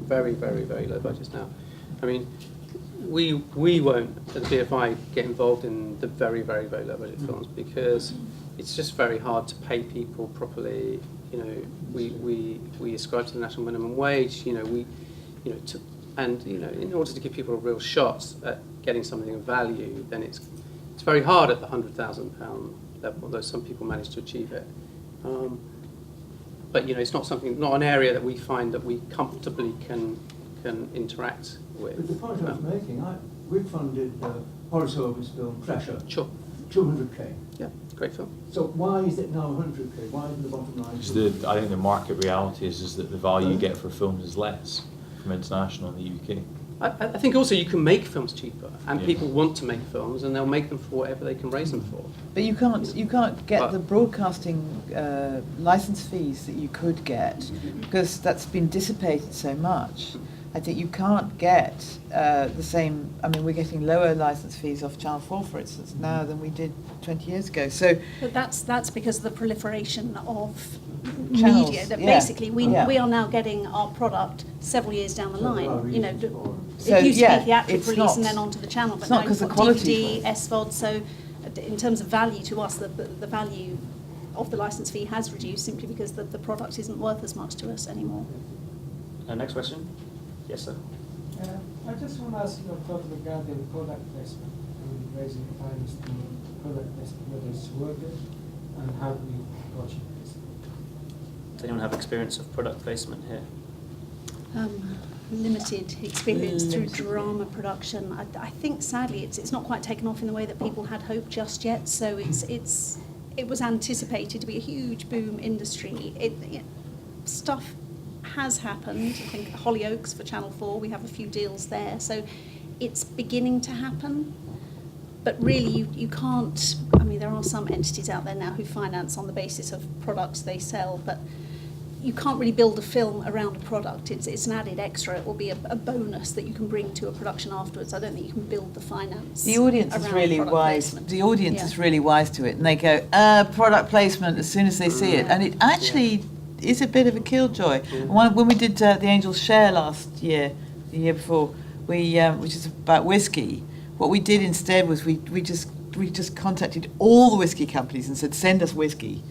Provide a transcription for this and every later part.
very, very, very low budgets now. I mean, we won't, at the BFI, get involved in the very, very, very low budget films because it's just very hard to pay people properly. You know, we ascribe to the national minimum wage. You know, in order to give people a real shot at getting something of value, then it's very hard at the £100,000 level, although some people manage to achieve it. But it's not an area that we find that we comfortably can interact with. But the point I was making, we funded Horace Hogan's film Pressure. Sure. 200k. Yeah, great film. So why is it now 100k? Why isn't the bottom line? I think the market reality is that the value you get for films is less from international in the UK. I think also you can make films cheaper, and people want to make films, and they'll make them for whatever they can raise them for. But you can't get the broadcasting license fees that you could get because that's been dissipated so much. I think you can't get the same. I mean, we're getting lower license fees off Channel 4, for instance, now than we did 20 years ago. So, but that's because of the proliferation of channels, media. That basically we are now getting our product several years down the line. So, it used to be yeah, theatrical release and then onto the channel, but not now you've because got the quality DVD, SVOD. So, in terms of value to us, the value of the license fee has reduced simply because the product isn't worth as much to us anymore. Next question. Yes, sir. I just want to ask your thought regarding product placement and raising funds to product placement, whether it's worth it and how do we approach it? Does anyone have experience of product placement here? Limited experience through drama production. I think sadly it's not quite taken off in the way that people had hoped just yet. So it was anticipated to be a huge boom industry. Stuff has happened. I think Hollyoaks for Channel 4, we have a few deals there. So it's beginning to happen. But really you can't, I mean, there are some entities out there now who finance on the basis of products they sell, but you can't really build a film around a product. It's an added extra. It will be a bonus that you can bring to a production afterwards. I don't think you can build the finance. the audience is really wise. Placement. The audience is really wise to it, and they go product placement as soon as they see it, and it actually is a bit of a killjoy. When we did the Angels Share last year, the year before, which is about whiskey, what we did instead was we just contacted all the whiskey companies and said, send us whiskey.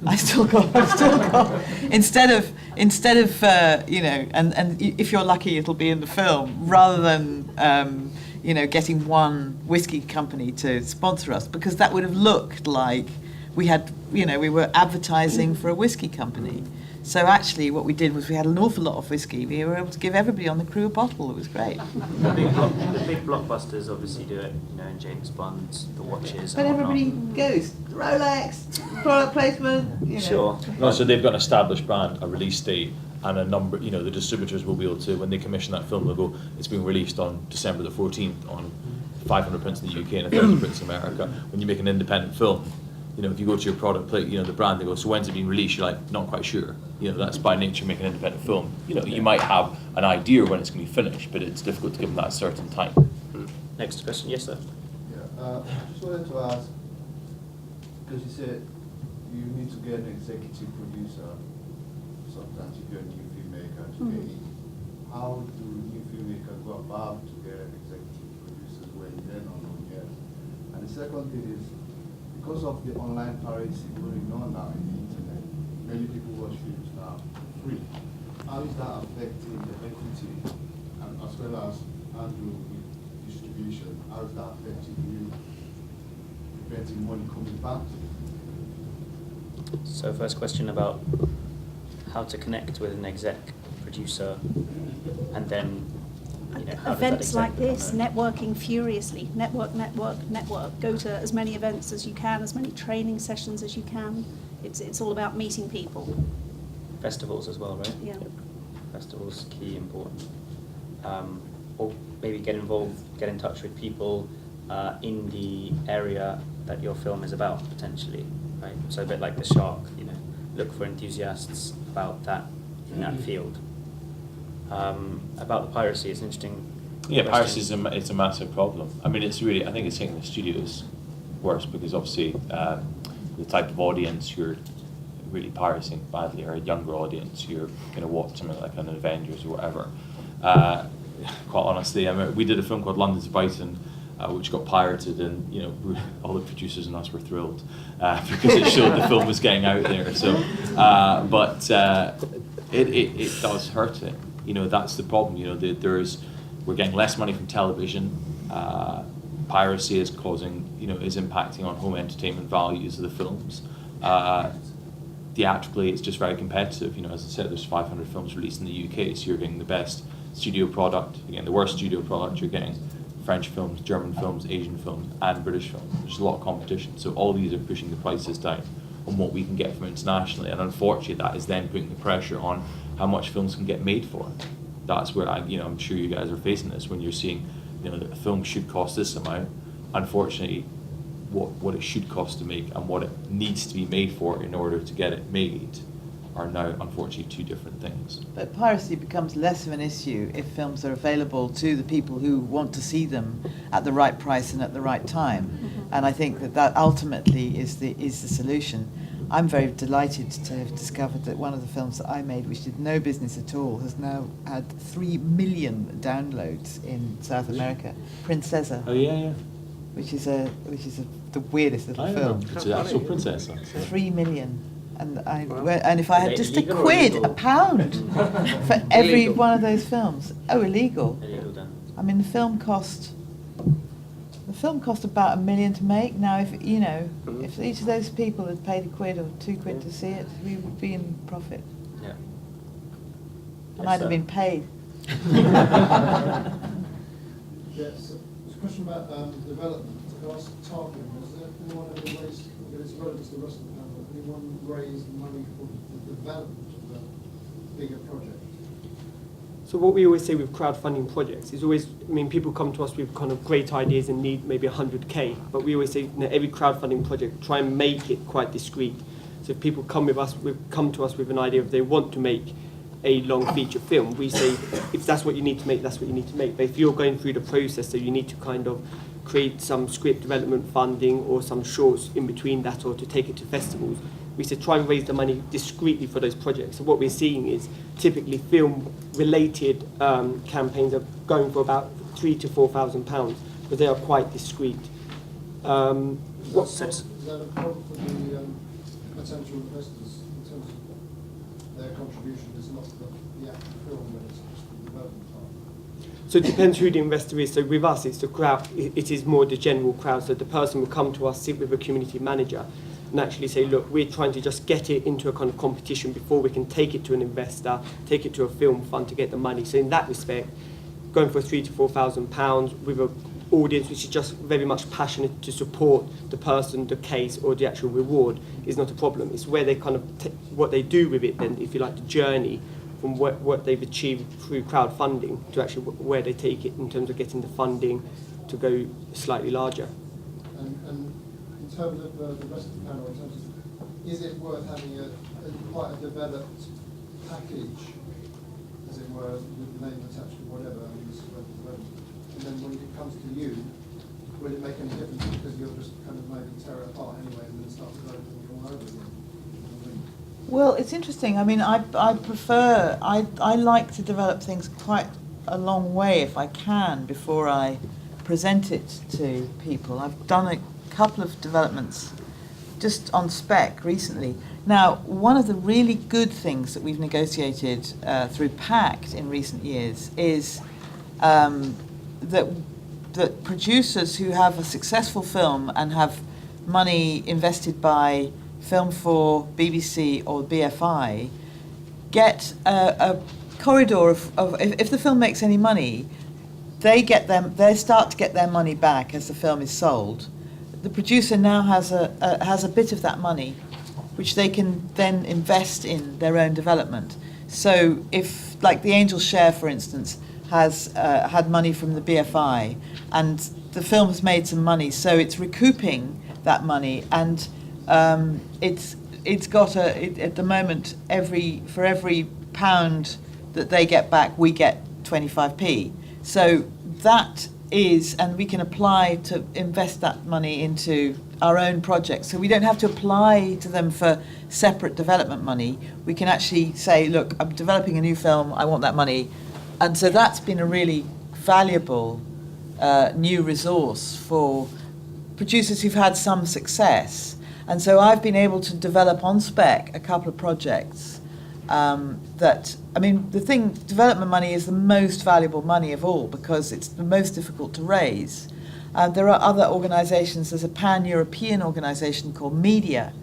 I've still got. Instead of and if you're lucky, it'll be in the film rather than getting one whiskey company to sponsor us, because that would have looked like we were advertising for a whiskey company. So actually what we did was we had an awful lot of whiskey. We were able to give everybody on the crew a bottle. It was great. The big blockbusters obviously do it, in James Bond, the watches. But everybody goes, Rolex, product placement, Sure. No, so they've got an established brand, a release date, and a number. The distributors will be able to, when they commission that film, they'll go, it's being released on December the 14th on 500 prints in the UK and 1,000 prints in America. When you make an independent film, if you go to your product plate, the brand, they go, so when's it being released? You're like, not quite sure. That's by nature making an independent film. You might have an idea when it's going to be finished, but it's difficult to give them that certain time. Next question, yes, sir. Yeah, just wanted to ask, because you said you need to get an executive producer sometimes if you're a new filmmaker to get in. How do new filmmakers go about to get an executive producer when they're not known yet? And the second thing is, because of the online piracy going on now in the internet, many people watch films now for free. How is that affecting the equity, and as well as handle with distribution? How is that affecting you, preventing money coming back to you? So first question about how to connect with an exec producer, and then events like this, networking furiously, network. Go to as many events as you can, as many training sessions as you can. It's all about meeting people. Festivals as well, right? Yeah. Festivals, key, important. Or maybe get involved, get in touch with people in the area that your film is about, potentially, right? So a bit like The Shark, look for enthusiasts about that in that field. About the piracy, it's interesting. Yeah, piracy it's a massive problem. I mean, it's really, I think it's hitting the studios worse because obviously the type of audience you're really pirating badly, or a younger audience, you're going to watch something like an Avengers or whatever. quite honestly. I mean, we did a film called London to Brighton, which got pirated, and all the producers and us were thrilled because it showed the film was getting out there. So, but it does hurt it. That's the problem. We're getting less money from television. Piracy is is impacting on home entertainment values of the films. Theatrically, it's just very competitive. As I said, there's 500 films released in the UK, so you're getting the best studio product, you're getting the worst studio product, you're getting French films, German films, Asian films, and British films. There's a lot of competition, so all these are pushing the prices down on what we can get from internationally, and unfortunately, that is then putting the pressure on how much films can get made for. That's where I'm sure you guys are facing this when you're seeing, that a film should cost this amount. Unfortunately, what it should cost to make and what it needs to be made for in order to get it made are now unfortunately two different things. But piracy becomes less of an issue if films are available to the people who want to see them at the right price and at the right time. And I think that ultimately is the solution. I'm very delighted to have discovered that one of the films that I made, which did no business at all, has now had 3 million downloads in South America. Princesa. Oh yeah. Which is the weirdest little film. It's an actual princess. 3 million. And Wow. and if I had Is it just a illegal or quid, illegal? a pound for every Illegal. one of those films. Oh, illegal. Illegal then. I mean, the film cost about $1 million to make. Now, if if each of those people had paid a quid or 2 quid to see it, we would be in profit, Yeah. and I'd have been paid. Yes, there's a question about development. I asked targeting. Has anyone ever raised, it's relevant to the rest of the panel, anyone raised money for the development of a bigger project? So what we always say with crowdfunding projects is always, people come to us with kind of great ideas and need maybe 100K, but we always say every crowdfunding project, try and make it quite discreet. So if people come to us with an idea if they want to make a long feature film, we say if that's what you need to make, that's what you need to make. But if you're going through the process, so you need to kind of create some script development funding or some shorts in between that, or to take it to festivals, we said try and raise the money discreetly for those projects. So what we're seeing is typically film-related campaigns are going for about £3,000 to £4,000 because they are quite discreet. Is that a problem for the potential investors in terms of their contribution? It's not the actual film, but it's just the development part. So it depends who the investor is. So with us, it's the crowd. It is more the general crowd. So the person will come to us, sit with a community manager, and actually say, look, we're trying to just get it into a kind of competition before we can take it to an investor, take it to a film fund to get the money. So in that respect, going for £3,000 to £4,000 with an audience which is just very much passionate to support the person, the case, or the actual reward is not a problem. It's where they kind of what they do with it then, if you like, the journey from what they've achieved through crowdfunding to actually where they take it in terms of getting the funding to go slightly larger. And in terms of the rest of the panel, in terms of, is it worth having quite a developed package, as it were, with the name attached to whatever, and then when it comes to you, will it make any difference because you'll just kind of maybe tear it apart anyway and then start to go all over again? Well, it's interesting. I like to develop things quite a long way if I can before I present it to people. I've done a couple of developments just on spec recently. Now, one of the really good things that we've negotiated through PACT in recent years is that producers who have a successful film and have money invested by Film 4, BBC or BFI get a corridor of if the film makes any money, they start to get their money back as the film is sold. The producer now has a bit of that money, which they can then invest in their own development. So if, like the Angel Share, for instance, has had money from the BFI, and the film has made some money, so it's recouping that money, and it's got at the moment for every pound that they get back, we get 25p. So that is, and we can apply to invest that money into our own projects. So we don't have to apply to them for separate development money. We can actually say, look, I'm developing a new film, I want that money, And so that's been a really valuable new resource for producers who've had some success. And so I've been able to develop on spec a couple of projects development money is the most valuable money of all because it's the most difficult to raise. There are other organisations. There's a pan-European organisation called Media,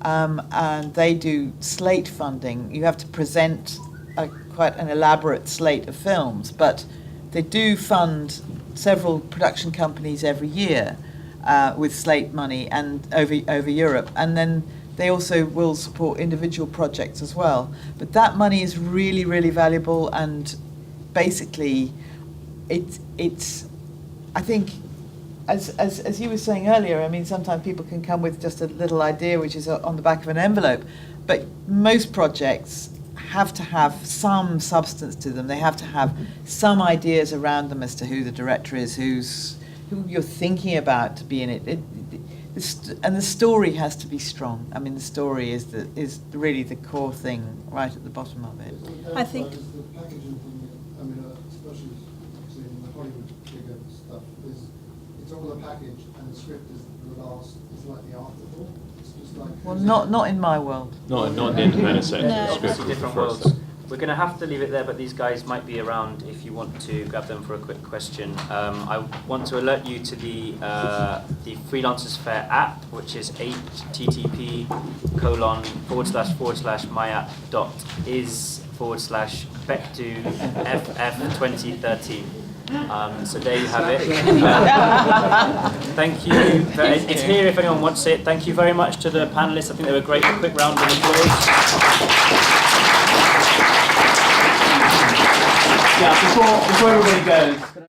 and they do slate funding. You have to present quite an elaborate slate of films, but they do fund several production companies every year with slate money and over Europe, and then they also will support individual projects as well. But that money is really, really valuable, and basically, it's I think, as you were saying earlier, I mean, sometimes people can come with just a little idea which is on the back of an envelope, but most projects have to have some substance to them. They have to have some ideas around them as to who the director is, who you're thinking about to be in it. And the story has to be strong. I mean, the story is really the core thing right at the bottom of it. I think- Is the packaging thing, I mean, especially in the Hollywood bigger stuff, is it's all a package and the script is the last, is like the afterthought. It's just like... Well, not in my world. Not in the independent section. No. The script Obviously is the different first worlds. thing. We're going to have to leave it there, but these guys might be around if you want to grab them for a quick question. I want to alert you to the Freelancers Fair app, which is http://myapp.is/Bectu FF2013. So there you have it. Thank you. It's here if anyone wants it. Thank you very much to the panelists. I think they were great. A quick round of applause. Yeah, before everybody goes.